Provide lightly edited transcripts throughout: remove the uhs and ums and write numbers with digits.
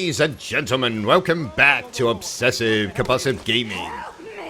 Ladies and gentlemen, welcome back to Obsessive Compulsive Gaming.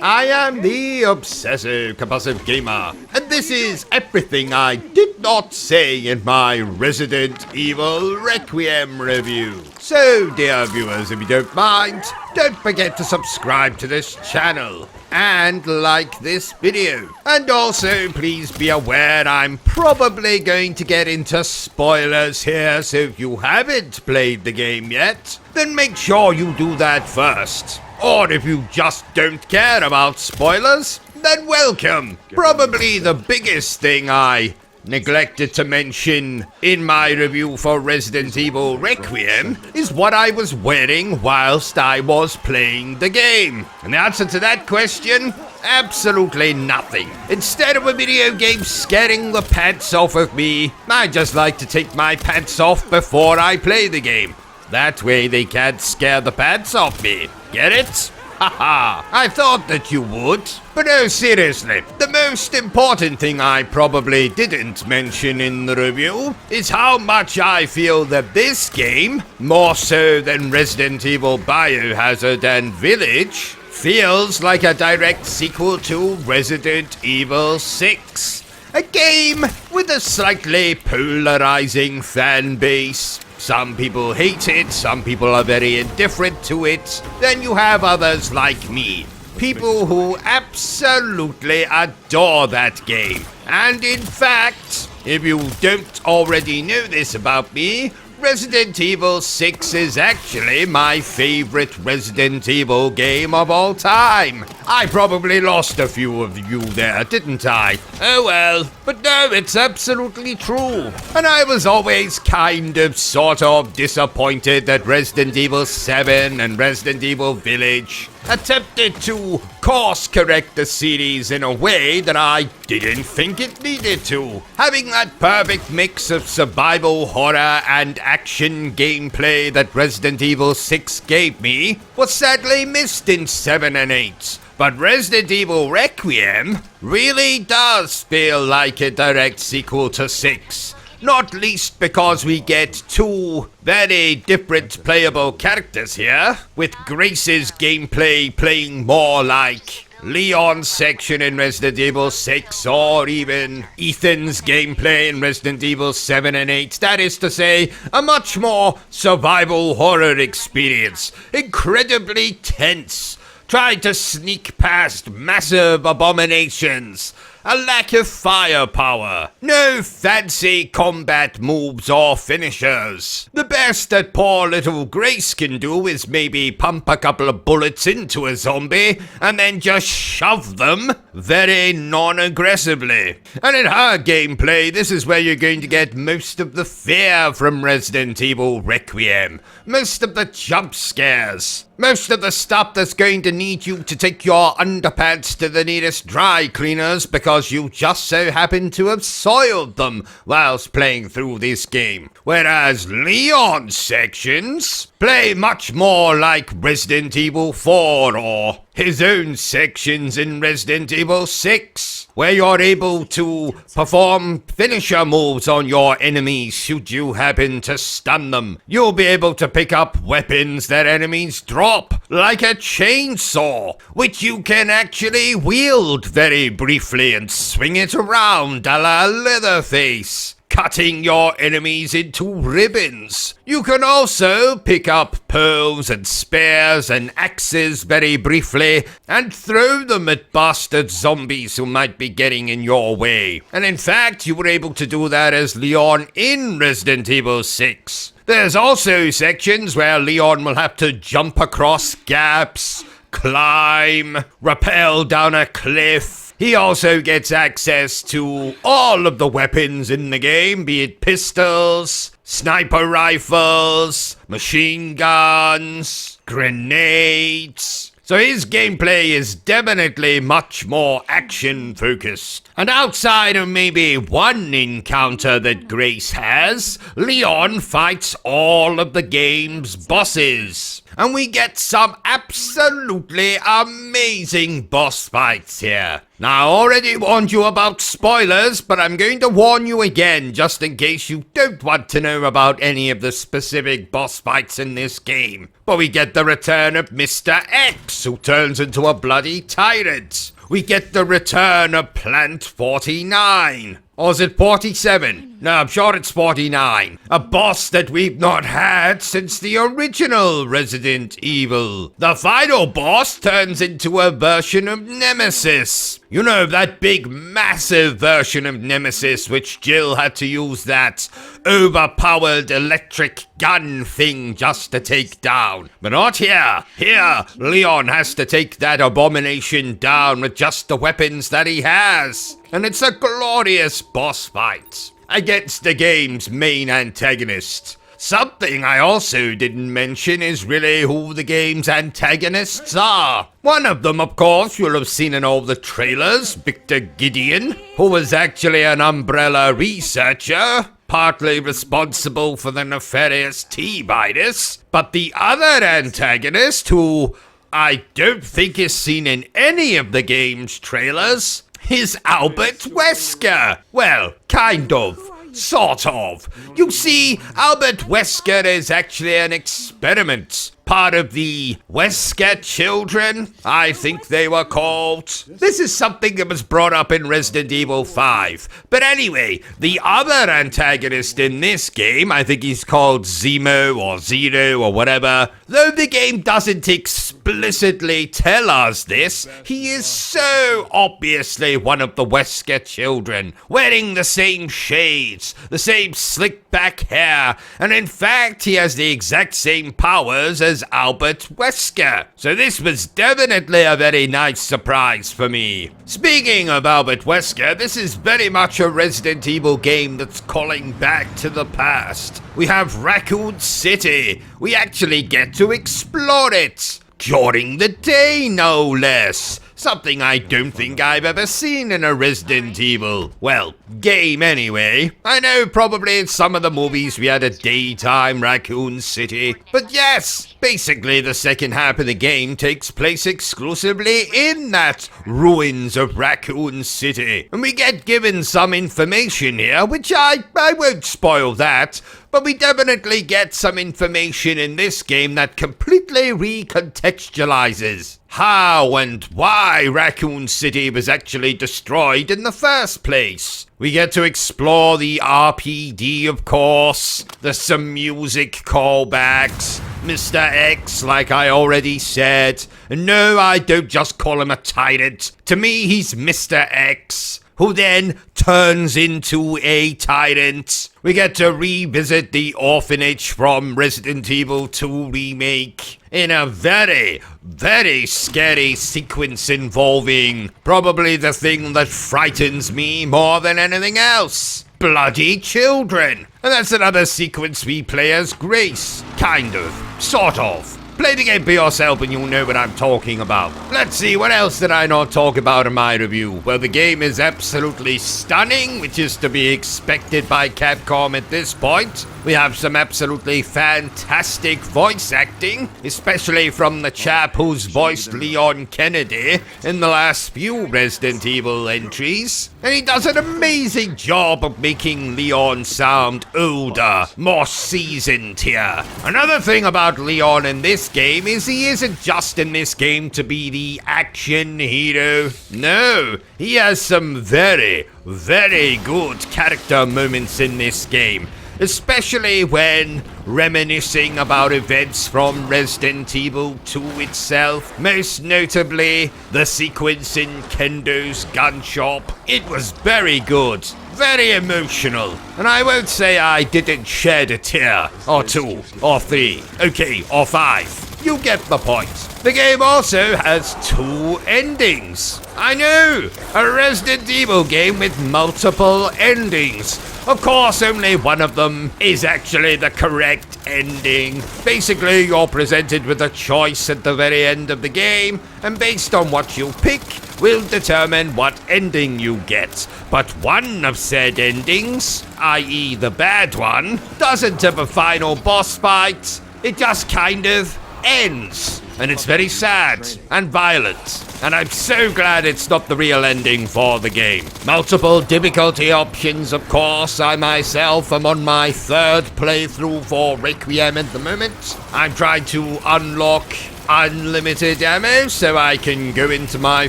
I am the Obsessive Compulsive Gamer, and this is everything I did not say in my Resident Evil Requiem review. So, dear viewers, if you don't mind, don't forget to subscribe to this channel and like this video. And also, please be aware I'm probably going to get into spoilers here, so if you haven't played the game yet, then make sure you do that first. Or if you just don't care about spoilers, then welcome. Probably the biggest thing I neglected to mention in my review for Resident Evil Requiem is what I was wearing whilst I was playing the game. And the answer to that question, absolutely nothing. Instead of a video game scaring the pants off of me, I just like to take my pants off before I play the game. That way they can't scare the pants off me. Get it? Haha, I thought that you would. But no, seriously, the most important thing I probably didn't mention in the review is how much I feel that this game, more so than Resident Evil Biohazard and Village, feels like a direct sequel to Resident Evil 6. A game with a slightly polarizing fan base. Some people hate it, some people are very indifferent to it, then you have others like me. People who absolutely adore that game. And in fact, if you don't already know this about me, Resident Evil 6 is actually my favorite Resident Evil game of all time. I probably lost a few of you there, didn't I? Oh well, but no, it's absolutely true. And I was always kind of sort of disappointed that Resident Evil 7 and Resident Evil Village attempted to course correct the series in a way that I didn't think it needed to. Having that perfect mix of survival horror and action gameplay that Resident Evil 6 gave me was sadly missed in 7 and 8. But Resident Evil Requiem really does feel like a direct sequel to 6. Not least because we get two very different playable characters here, with Grace's gameplay playing more like Leon's section in Resident Evil 6, or even Ethan's gameplay in Resident Evil 7 and 8. That is to say, a much more survival horror experience. Incredibly tense. Trying to sneak past massive abominations. A lack of firepower. No fancy combat moves or finishers. The best that poor little Grace can do is maybe pump a couple of bullets into a zombie and then just shove them very non-aggressively. And in her gameplay, this is where you're going to get most of the fear from Resident Evil Requiem. Most of the jump scares. Most of the stuff that's going to need you to take your underpants to the nearest dry cleaners because you just so happen to have soiled them whilst playing through this game. Whereas Leon's sections play much more like Resident Evil 4 or his own sections in Resident Evil 6, where you're able to perform finisher moves on your enemies should you happen to stun them. You'll be able to pick up weapons that enemies drop, like a chainsaw, which you can actually wield very briefly and swing it around a la Leatherface, cutting your enemies into ribbons. You can also pick up pearls and spears and axes very briefly and throw them at bastard zombies who might be getting in your way. And in fact, you were able to do that as Leon in Resident Evil 6. There's also sections where Leon will have to jump across gaps, climb, rappel down a cliff. He also gets access to all of the weapons in the game, be it pistols, sniper rifles, machine guns, grenades. So his gameplay is definitely much more action-focused. And outside of maybe one encounter that Grace has, Leon fights all of the game's bosses. and we get some absolutely amazing boss fights here. Now, I already warned you about spoilers, but I'm going to warn you again, just in case you don't want to know about any of the specific boss fights in this game. But we get the return of Mr. X, who turns into a bloody tyrant. We get the return of Plant 49. Or is it 47? No, I'm sure it's 49. A boss that we've not had since the original Resident Evil. The final boss turns into a version of Nemesis. You know, that big, massive version of Nemesis which Jill had to use that overpowered electric gun thing just to take down. But not here. Here, Leon has to take that abomination down with just the weapons that he has. And it's a glorious boss fight against the game's main antagonist. Something I also didn't mention is really who the game's antagonists are. One of them, of course, you'll have seen in all the trailers, Victor Gideon, who was actually an Umbrella researcher, partly responsible for the nefarious T-virus. But the other antagonist, who I don't think is seen in any of the game's trailers, is Albert Wesker. Well, kind of. Sort of. You see, Albert Wesker is actually an experiment. Part of the Wesker children, I think they were called. This is something that was brought up in Resident Evil 5. But anyway, the other antagonist in this game, I think he's called Zemo or Zero or whatever. Though the game doesn't explicitly tell us this, he is so obviously one of the Wesker children, wearing the same shades, the same slick back hair, and in fact he has the exact same powers as Albert Wesker. So this was definitely a very nice surprise for me. Speaking of Albert Wesker, this is very much a Resident Evil game that's calling back to the past. We have Raccoon City. We actually get to explore it. During the day, no less. Something I don't think I've ever seen in a Resident Evil, well, game anyway. I know probably in some of the movies we had a daytime Raccoon City, but yes, basically the second half of the game takes place exclusively in that ruins of Raccoon City. And we get given some information here, which I won't spoil that, but we definitely get some information in this game that completely recontextualizes how and why Raccoon City was actually destroyed in the first place. We get to explore the RPD, of course. There's some music callbacks. Mr. X, like I already said. And no, I don't just call him a tyrant. To me, he's Mr. X, who then turns into a tyrant. We get to revisit the orphanage from Resident Evil 2 Remake in a very, very scary sequence involving probably the thing that frightens me more than anything else. Bloody children. And that's another sequence we play as Grace. Kind of. Sort of. Play the game for yourself and you'll know what I'm talking about. Let's see, what else did I not talk about in my review? Well, the game is absolutely stunning, which is to be expected by Capcom at this point. We have some absolutely fantastic voice acting, especially from the chap who's voiced Leon Kennedy in the last few Resident Evil entries. And he does an amazing job of making Leon sound older, more seasoned here. Another thing about Leon in this game is he isn't just in this game to be the action hero. No, he has some very, very good character moments in this game, especially when reminiscing about events from Resident Evil 2 itself, most notably the sequence in Kendo's gun shop. It was very good, very emotional, and I won't say I didn't shed a tear, or two, or three, okay, or five. You get the point. The game also has two endings. I know, a Resident Evil game with multiple endings. Of course, only one of them is actually the correct ending. Basically, you're presented with a choice at the very end of the game, and based on what you pick, will determine what ending you get. But one of said endings, i.e. the bad one, doesn't have a final boss fight. It just kind of ends. And it's very sad and violent. And I'm so glad it's not the real ending for the game. Multiple difficulty options, of course. I myself am on my third playthrough for REQUIEM at the moment. I'm trying to unlock unlimited ammo so I can go into my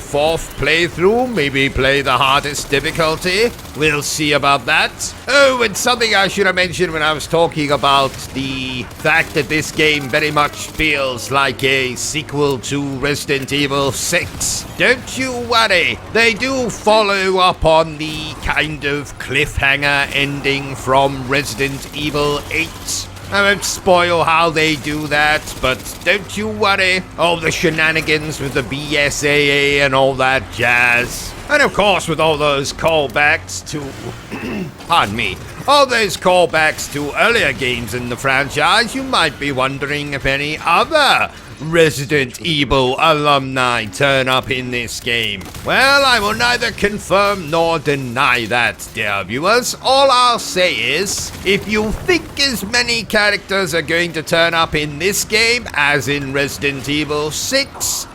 fourth playthrough, maybe play the hardest difficulty. We'll see about that. Oh, and something I should have mentioned when I was talking about the fact that this game very much feels like a sequel to Resident Evil 6. Don't you worry, they do follow up on the kind of cliffhanger ending from Resident Evil 8. I won't spoil how they do that, but don't you worry. All the shenanigans with the BSAA and all that jazz. And of course with all those callbacks to... pardon me. All those callbacks to earlier games in the franchise, you might be wondering if any other Resident Evil alumni turn up in this game. Well, I will neither confirm nor deny that, dear viewers. All I'll say is, if you think as many characters are going to turn up in this game as in Resident Evil 6,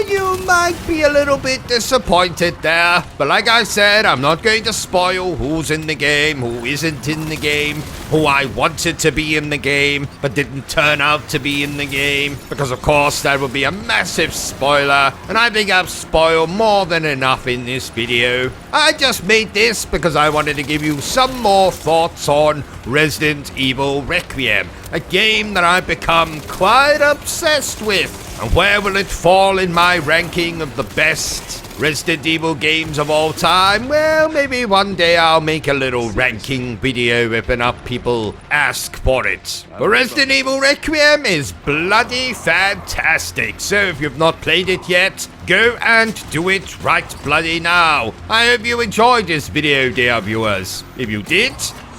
you might be a little bit disappointed there. But like I said, I'm not going to spoil who's in the game, who isn't in the game, who I wanted to be in the game, but didn't turn out to be in the game. Because of course, that would be a massive spoiler, and I think I've spoiled more than enough in this video. I just made this because I wanted to give you some more thoughts on Resident Evil REQUIEM, a game that I've become quite obsessed with. And where will it fall in my ranking of the best Resident Evil games of all time? Well, maybe one day I'll make a little ranking video if enough people ask for it. But Resident Evil REQUIEM is bloody fantastic, so if you've not played it yet, go and do it right bloody now. I hope you enjoyed this video, dear viewers. If you did,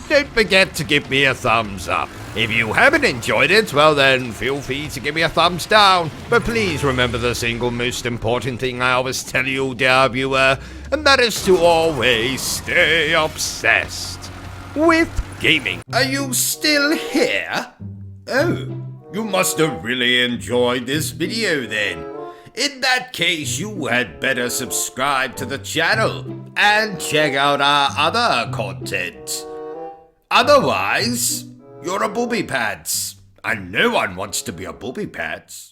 don't forget to give me a thumbs up. If you haven't enjoyed it, well then, feel free to give me a thumbs down. But please remember the single most important thing I always tell you, dear viewer, and that is to always stay obsessed with gaming. Are you still here? Oh, you must have really enjoyed this video then. In that case, you had better subscribe to the channel and check out our other content. Otherwise, you're a booby pants, and no one wants to be a booby pants.